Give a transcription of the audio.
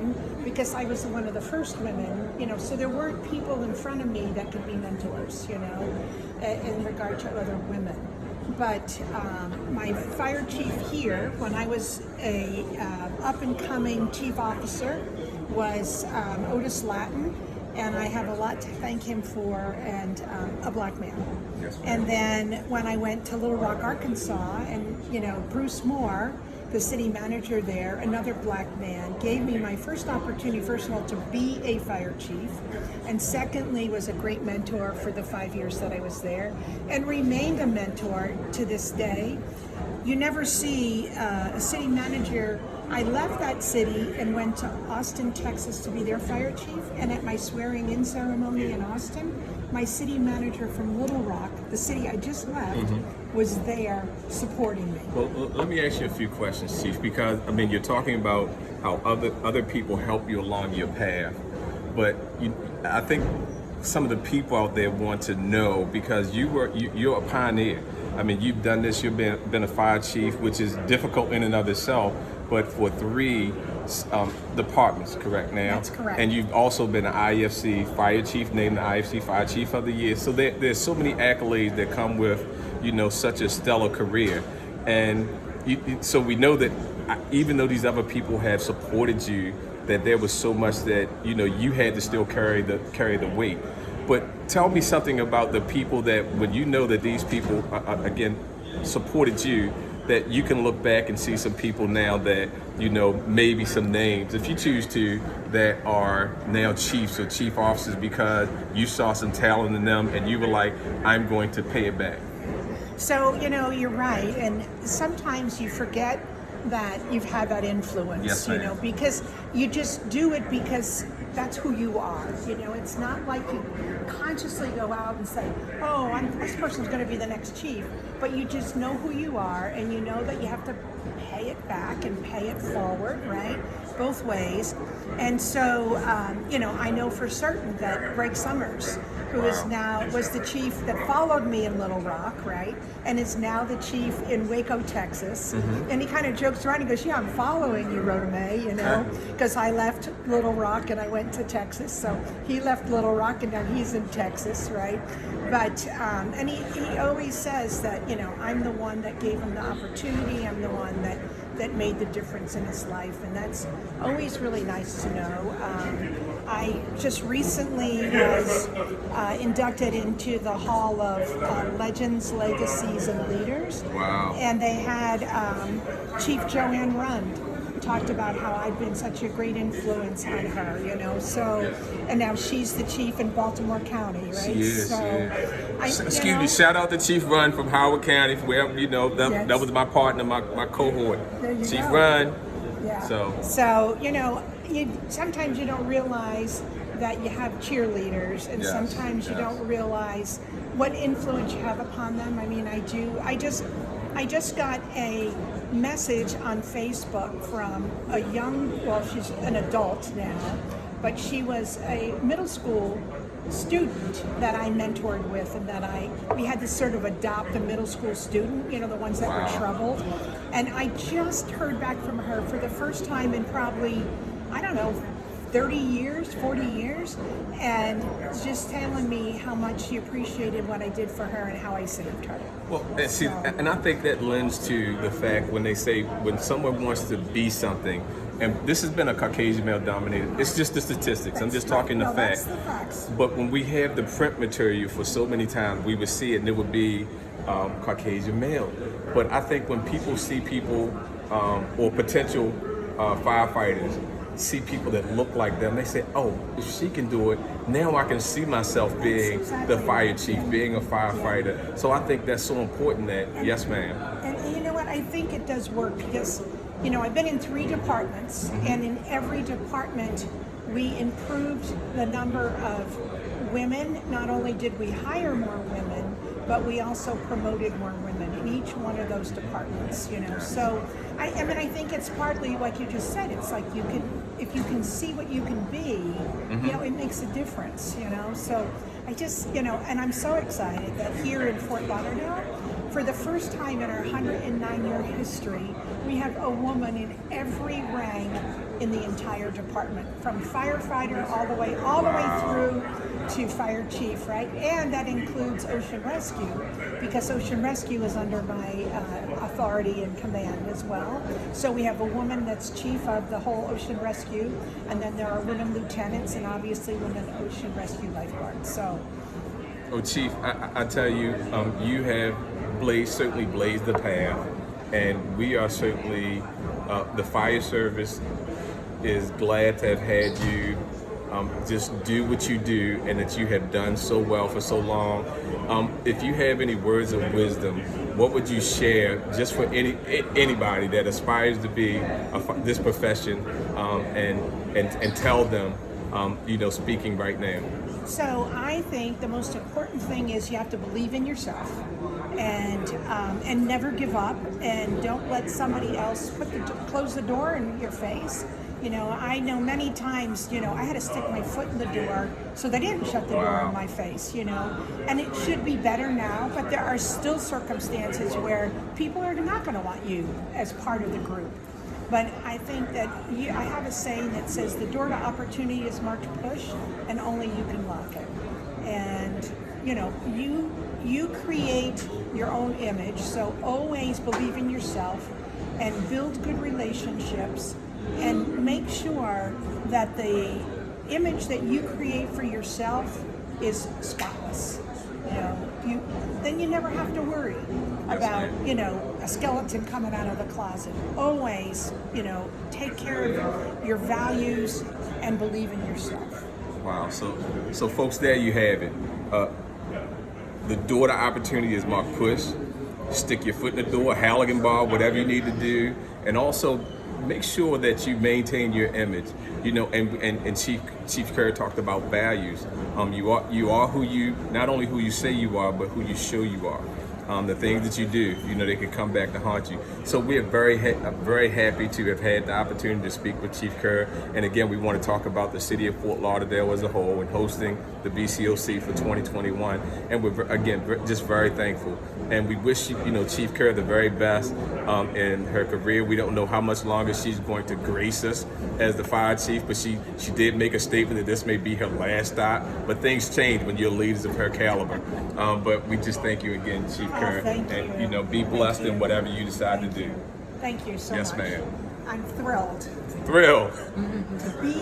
women because I was one of the first women, so there weren't people in front of me that could be mentors, in regard to other women. But my fire chief here, when I was a up-and-coming chief officer, was Otis Latin, and I have a lot to thank him for, and a black man. Yes. And then when I went to Little Rock, Arkansas, and Bruce Moore, the city manager there, another black man, gave me my first opportunity, first of all, to be a fire chief, and secondly, was a great mentor for the 5 years that I was there, and remained a mentor to this day. You never see a city manager. I left that city and went to Austin, Texas to be their fire chief, and at my swearing-in ceremony in Austin, my city manager from Little Rock, the city I just left, was there supporting me. Well, let me ask you a few questions, Chief, because you're talking about how other people help you along your path, but I think some of the people out there want to know, because you're a pioneer. You've done this. You've been a fire chief, which is difficult in and of itself, but for 3 departments, correct now? That's correct. And you've also been an IFC fire chief, named the IFC Fire Chief of the Year. So there's so many accolades that come with, such a stellar career. And so we know that even though these other people have supported you, that there was so much that, you had to still carry the weight. But tell me something about the people that, when that these people, again, supported you, that you can look back and see some people now that, maybe some names, if you choose to, that are now chiefs or chief officers because you saw some talent in them and you were like, I'm going to pay it back. So, you're right. And sometimes you forget that you've had that influence, yes, ma'am. Because you just do it because that's who you are. It's not like you consciously go out and say, oh, this person's going to be the next chief. But you just know who you are, and you know that you have to pay it back and pay it forward, right? Both ways. And so, I know for certain that Greg Summers, who was the chief that followed me in Little Rock, right? And is now the chief in Waco, Texas. And he kind of jokes around, he goes, yeah, I'm following you, Rhoda Mae, because I left Little Rock and I went to Texas. So he left Little Rock and now he's in Texas, right? But, and he always says that, I'm the one that gave him the opportunity, I'm the one that made the difference in his life, and that's always really nice to know. I just recently was inducted into the Hall of Legends, Legacies, and Leaders. Wow. And they had Chief Joanne Rund talked about how I'd been such a great influence on her, so, and now she's the chief in Baltimore County, right? She is, so, yeah. Excuse me, shout out to Chief Run from Howard County, where, yes. that was my partner, my cohort. There you Chief go. Run. Yeah. So, sometimes you don't realize that you have cheerleaders, and yes, sometimes you don't realize what influence you have upon them. I do. I just got a message on Facebook from a she's an adult now, but she was a middle school student that I mentored with, and that we had to sort of adopt a middle school student, the ones that were troubled. And I just heard back from her for the first time in probably, 30 years, 40 years, and just telling me how much she appreciated what I did for her and how I saved her. Well, and I think that lends to the fact when they say, when someone wants to be something, and this has been a Caucasian male dominated, it's just the statistics. I'm just talking the facts. That's the facts. But when we have the print material for so many times, we would see it and it would be Caucasian male. But I think when people see people or potential firefighters see people that look like them, they say, oh, if she can do it, now I can see myself being the fire chief, being a firefighter. Yeah. So I think that's so important that, yes, ma'am. And you know what, I think it does work because, I've been in 3 departments, and in every department, we improved the number of women. Not only did we hire more women, but we also promoted more women in each one of those departments, So, I think it's partly like you just said. It's like if you can see what you can be, it makes a difference, So I just, and I'm so excited that here in Fort Lauderdale, for the first time in our 109-year history, we have a woman in every rank in the entire department, from firefighter all the way through to fire chief, right? And that includes ocean rescue, because ocean rescue is under my authority and command as well. So we have a woman that's chief of the whole ocean rescue, and then there are women lieutenants and obviously women ocean rescue lifeguards. So. Oh, Chief, I tell you, you have certainly blazed the path, and we are certainly, the fire service is glad to have had you just do what you do, and that you have done so well for so long. If you have any words of wisdom, what would you share just for anybody that aspires to be this profession, and tell them, speaking right now? So I think the most important thing is you have to believe in yourself, and never give up, and don't let somebody else close the door in your face. I know many times, I had to stick my foot in the door so they didn't shut the door in my face, and it should be better now, but there are still circumstances where people are not going to want you as part of the group. But I think that I have a saying that says the door to opportunity is marked push, and only you can lock it. And you create your own image, so always believe in yourself and build good relationships, and make sure that the image that you create for yourself is spotless. Then you never have to worry about, a skeleton coming out of the closet. Always, take care of your values and believe in yourself. Wow. So folks, there you have it. The door to opportunity is marked push. Stick your foot in the door, Halligan bar, whatever you need to do, and also make sure that you maintain your image. And Chief Kerr talked about values. You are not only who you say you are, but who you show you are. The things that you do, they can come back to haunt you. So we are very happy to have had the opportunity to speak with Chief Kerr. And again, we want to talk about the city of Fort Lauderdale as a whole and hosting the BCOC for 2021. And we're just very thankful. And we wish Chief Kerr the very best in her career. We don't know how much longer she's going to grace us as the fire chief, but she did make a statement that this may be her last stop. But things change when you're leaders of her caliber. But we just thank you again, Chief Kerr. Thank you. And be blessed in whatever you decide to do. Thank you so much. Yes, ma'am. I'm thrilled. Thrilled. To be